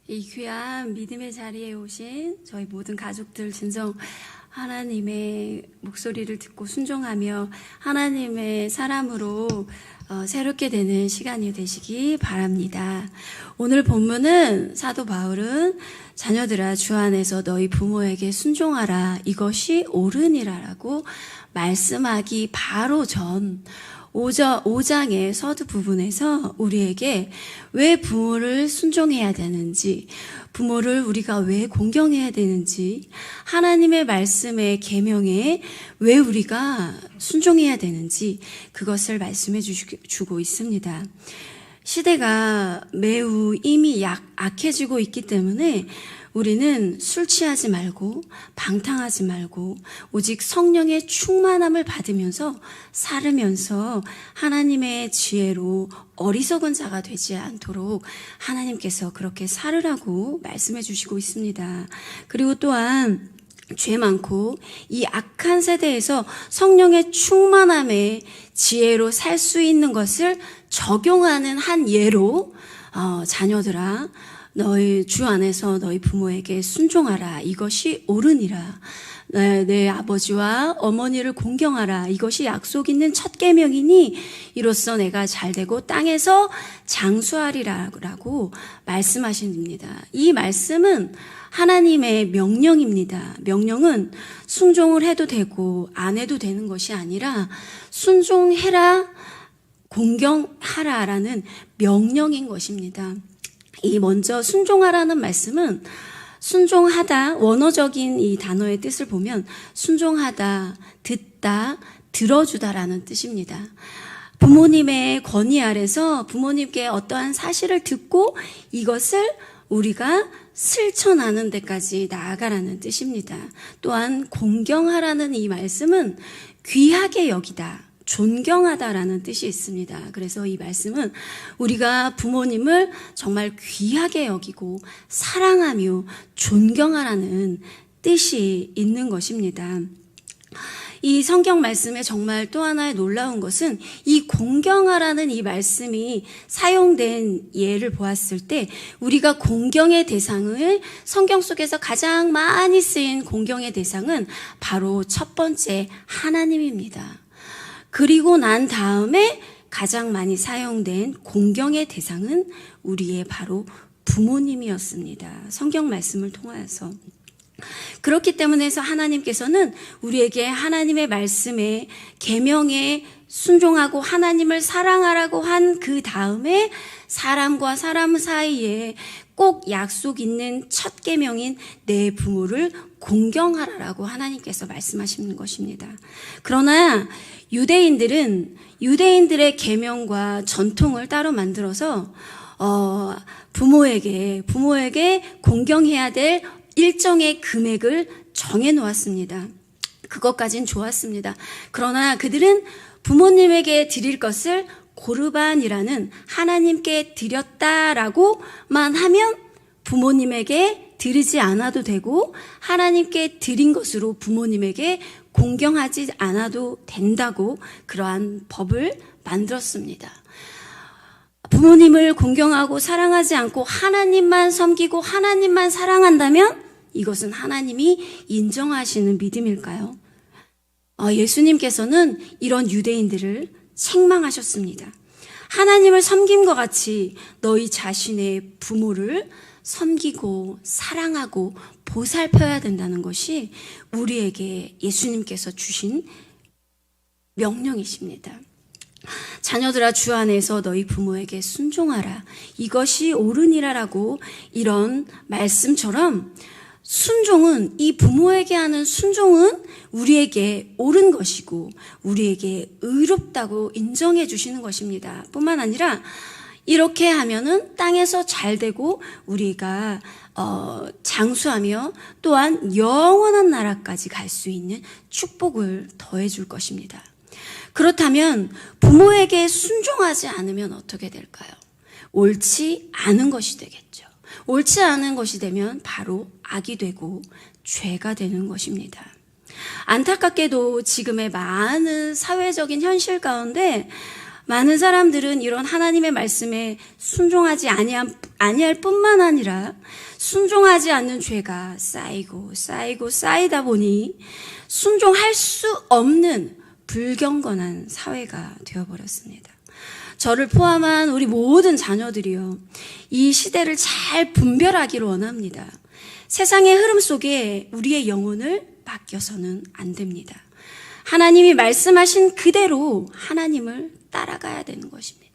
이 귀한 믿음의 자리에 오신 저희 모든 가족들 진정 하나님의 목소리를 듣고 순종하며 하나님의 사람으로 새롭게 되는 시간이 되시기 바랍니다. 오늘 본문은 사도 바울은 자녀들아 주 안에서 너희 부모에게 순종하라 이것이 옳으니라라고 말씀하기 바로 전 5장의 서두 부분에서 우리에게 왜 부모를 순종해야 되는지, 부모를 우리가 왜 공경해야 되는지, 하나님의 말씀의 계명에 왜 우리가 순종해야 되는지 그것을 말씀해 주고 있습니다. 시대가 매우 이미 악해지고 있기 때문에 우리는 술 취하지 말고 방탕하지 말고 오직 성령의 충만함을 받으면서 살으면서 하나님의 지혜로 어리석은 자가 되지 않도록 하나님께서 그렇게 살으라고 말씀해 주시고 있습니다. 그리고 또한 죄 많고 이 악한 세대에서 성령의 충만함에 지혜로 살 수 있는 것을 적용하는 한 예로 자녀들아 너희 주 안에서 너희 부모에게 순종하라 이것이 옳으니라. 내 아버지와 어머니를 공경하라 이것이 약속 있는 첫 계명이니 이로써 내가 잘되고 땅에서 장수하리라고 말씀하십니다. 이 말씀은 하나님의 명령입니다. 명령은 순종을 해도 되고 안 해도 되는 것이 아니라 순종해라 공경하라라는 명령인 것입니다. 이 먼저 순종하라는 말씀은 순종하다, 원어적인 이 단어의 뜻을 보면 순종하다, 듣다, 들어주다라는 뜻입니다. 부모님의 권위 아래서 부모님께 어떠한 사실을 듣고 이것을 우리가 실천하는 데까지 나아가라는 뜻입니다. 또한 공경하라는 이 말씀은 귀하게 여기다, 존경하다라는 뜻이 있습니다. 그래서 이 말씀은 우리가 부모님을 정말 귀하게 여기고 사랑하며 존경하라는 뜻이 있는 것입니다. 이 성경 말씀에 정말 또 하나의 놀라운 것은 이 공경하라는 이 말씀이 사용된 예를 보았을 때 우리가 공경의 대상을 성경 속에서 가장 많이 쓰인 공경의 대상은 바로 첫 번째 하나님입니다. 그리고 난 다음에 가장 많이 사용된 공경의 대상은 우리의 바로 부모님이었습니다. 성경 말씀을 통하여서. 그렇기 때문에 하나님께서는 우리에게 하나님의 말씀에 계명에 순종하고 하나님을 사랑하라고 한 그 다음에 사람과 사람 사이에 꼭 약속 있는 첫 계명인 내 부모를 공경하라라고 하나님께서 말씀하시는 것입니다. 그러나 유대인들의 계명과 전통을 따로 만들어서 부모에게 공경해야 될 일정의 금액을 정해 놓았습니다. 그것까진 좋았습니다. 그러나 그들은 부모님에게 드릴 것을 고르반이라는 하나님께 드렸다라고만 하면 부모님에게 드리지 않아도 되고 하나님께 드린 것으로 부모님에게 공경하지 않아도 된다고 그러한 법을 만들었습니다. 부모님을 공경하고 사랑하지 않고 하나님만 섬기고 하나님만 사랑한다면 이것은 하나님이 인정하시는 믿음일까요? 예수님께서는 이런 유대인들을 책망하셨습니다. 하나님을 섬김과 같이 너희 자신의 부모를 섬기고 사랑하고 보살펴야 된다는 것이 우리에게 예수님께서 주신 명령이십니다. 자녀들아 주 안에서 너희 부모에게 순종하라 이것이 옳으니라라고 이런 말씀처럼 순종은 이 부모에게 하는 순종은 우리에게 옳은 것이고 우리에게 의롭다고 인정해 주시는 것입니다. 뿐만 아니라 이렇게 하면은 땅에서 잘 되고 우리가 장수하며 또한 영원한 나라까지 갈 수 있는 축복을 더해 줄 것입니다. 그렇다면 부모에게 순종하지 않으면 어떻게 될까요? 옳지 않은 것이 되겠죠. 옳지 않은 것이 되면 바로 악이 되고 죄가 되는 것입니다. 안타깝게도 지금의 많은 사회적인 현실 가운데 많은 사람들은 이런 하나님의 말씀에 순종하지 아니할 뿐만 아니라 순종하지 않는 죄가 쌓이다 보니 순종할 수 없는 불경건한 사회가 되어버렸습니다. 저를 포함한 우리 모든 자녀들이요, 이 시대를 잘 분별하기를 원합니다. 세상의 흐름 속에 우리의 영혼을 맡겨서는 안 됩니다. 하나님이 말씀하신 그대로 하나님을 따라가야 되는 것입니다.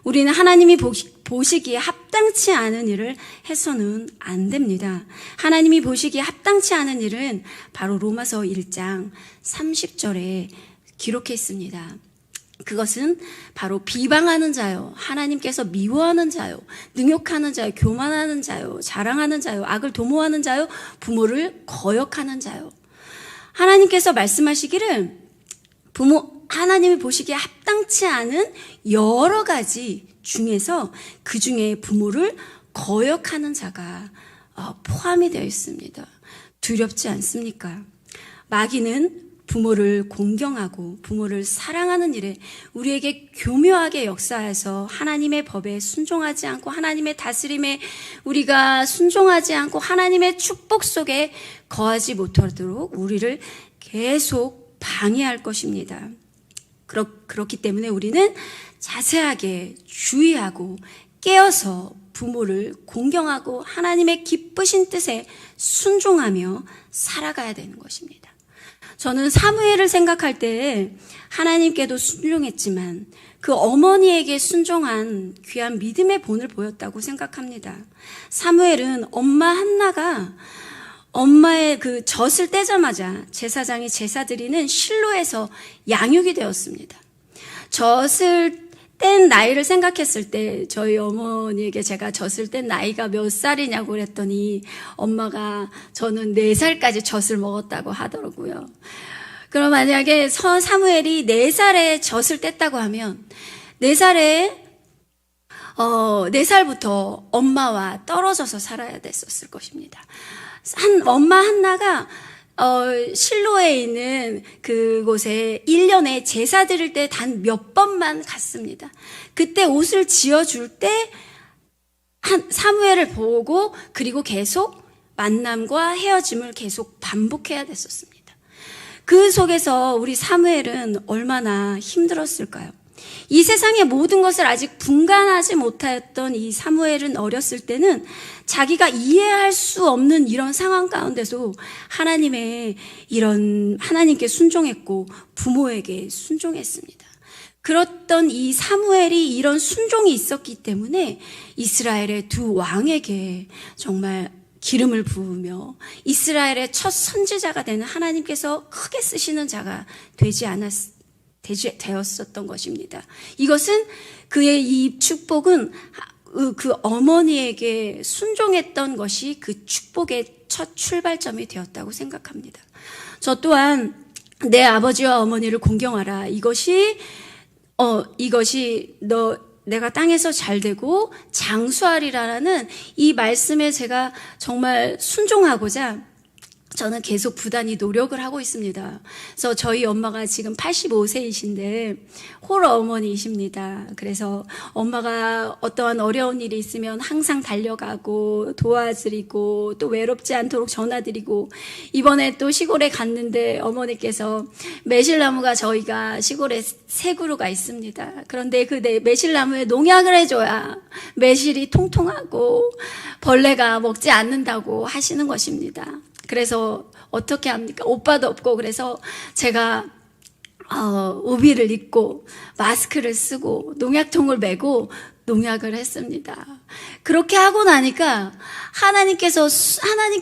우리는 하나님이 보시기에 합당치 않은 일을 해서는 안 됩니다. 하나님이 보시기에 합당치 않은 일은 바로 로마서 1장 30절에 기록해 있습니다. 그것은 바로 비방하는 자요, 하나님께서 미워하는 자요, 능욕하는 자요, 교만하는 자요, 자랑하는 자요, 악을 도모하는 자요, 부모를 거역하는 자요. 하나님께서 말씀하시기를 하나님이 보시기에 합당치 않은 여러 가지 중에서 그 중에 부모를 거역하는 자가 포함이 되어 있습니다. 두렵지 않습니까? 마귀는 부모를 공경하고 부모를 사랑하는 일에 우리에게 교묘하게 역사해서 하나님의 법에 순종하지 않고 하나님의 다스림에 우리가 순종하지 않고 하나님의 축복 속에 거하지 못하도록 우리를 계속 방해할 것입니다. 그렇기 때문에 우리는 자세하게 주의하고 깨어서 부모를 공경하고 하나님의 기쁘신 뜻에 순종하며 살아가야 되는 것입니다. 저는 사무엘을 생각할 때 하나님께도 순종했지만 그 어머니에게 순종한 귀한 믿음의 본을 보였다고 생각합니다. 사무엘은 엄마 한나가 엄마의 그 젖을 떼자마자 제사장이 제사 드리는 실로에서 양육이 되었습니다. 젖을 뗀 나이를 생각했을 때 저희 어머니에게 제가 젖을 뗀 나이가 몇 살이냐고 그랬더니 엄마가 저는 4살까지 젖을 먹었다고 하더라고요. 그럼 만약에 사무엘이 4살에 젖을 뗐다고 하면 4살부터 엄마와 떨어져서 살아야 됐었을 것입니다. 엄마 한나가 실로에 있는 그곳에 1년에 제사 드릴 때 단 몇 번만 갔습니다. 그때 옷을 지어줄 때 사무엘을 보고 그리고 계속 만남과 헤어짐을 계속 반복해야 됐었습니다. 그 속에서 우리 사무엘은 얼마나 힘들었을까요? 이 세상의 모든 것을 아직 분간하지 못하였던 이 사무엘은 어렸을 때는 자기가 이해할 수 없는 이런 상황 가운데서 하나님께 순종했고 부모에게 순종했습니다. 그렇던 이 사무엘이 이런 순종이 있었기 때문에 이스라엘의 두 왕에게 정말 기름을 부으며 이스라엘의 첫 선지자가 되는 하나님께서 크게 쓰시는 자가 되었었던 것입니다. 이것은 그의 이 축복은 그 어머니에게 순종했던 것이 그 축복의 첫 출발점이 되었다고 생각합니다. 저 또한 내 아버지와 어머니를 공경하라. 이것이 내가 땅에서 잘되고 장수하리라는 이 말씀에 제가 정말 순종하고자 저는 계속 부단히 노력을 하고 있습니다. 그래서 저희 엄마가 지금 85세이신데 홀 어머니이십니다. 그래서 엄마가 어떠한 어려운 일이 있으면 항상 달려가고 도와드리고 또 외롭지 않도록 전화드리고, 이번에 또 시골에 갔는데 어머니께서 매실나무가 저희가 시골에 3그루가 있습니다. 그런데 그 매실나무에 농약을 해줘야 매실이 통통하고 벌레가 먹지 않는다고 하시는 것입니다. 그래서 어떻게 합니까? 오빠도 없고, 그래서 제가 우비를 입고 마스크를 쓰고 농약통을 메고 농약을 했습니다. 그렇게 하고 나니까 하나님께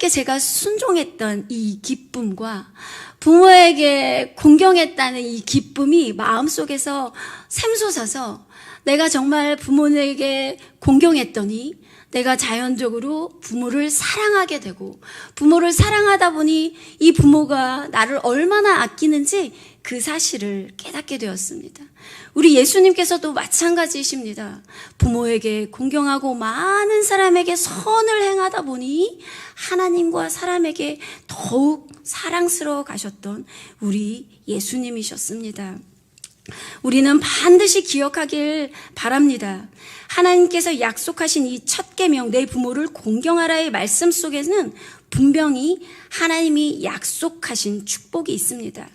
제가 순종했던 이 기쁨과 부모에게 공경했다는 이 기쁨이 마음속에서 샘솟아서 내가 정말 부모에게 공경했더니 내가 자연적으로 부모를 사랑하게 되고, 부모를 사랑하다 보니 이 부모가 나를 얼마나 아끼는지 그 사실을 깨닫게 되었습니다. 우리 예수님께서도 마찬가지이십니다. 부모에게 공경하고 많은 사람에게 선을 행하다 보니 하나님과 사람에게 더욱 사랑스러워 가셨던 우리 예수님이셨습니다. 우리는 반드시 기억하길 바랍니다. 하나님께서 약속하신 이 첫 계명 내 부모를 공경하라의 말씀 속에는 분명히 하나님이 약속하신 축복이 있습니다.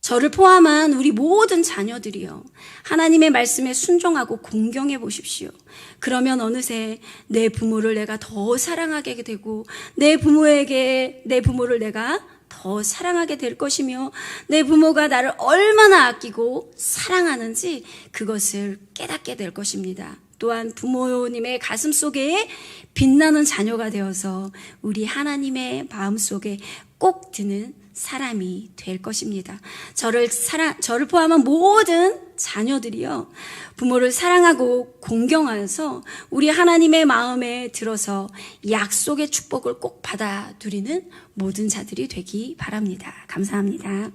저를 포함한 우리 모든 자녀들이요, 하나님의 말씀에 순종하고 공경해 보십시오. 그러면 어느새 내 부모를 내가 더 사랑하게 되고 내 부모를 내가 더 사랑하게 될 것이며 내 부모가 나를 얼마나 아끼고 사랑하는지 그것을 깨닫게 될 것입니다. 또한 부모님의 가슴 속에 빛나는 자녀가 되어서 우리 하나님의 마음속에 꼭 드는 사람이 될 것입니다. 저를 포함한 모든 자녀들이요, 부모를 사랑하고 공경하여서 우리 하나님의 마음에 들어서 약속의 축복을 꼭 받아 누리는 모든 자들이 되기 바랍니다. 감사합니다.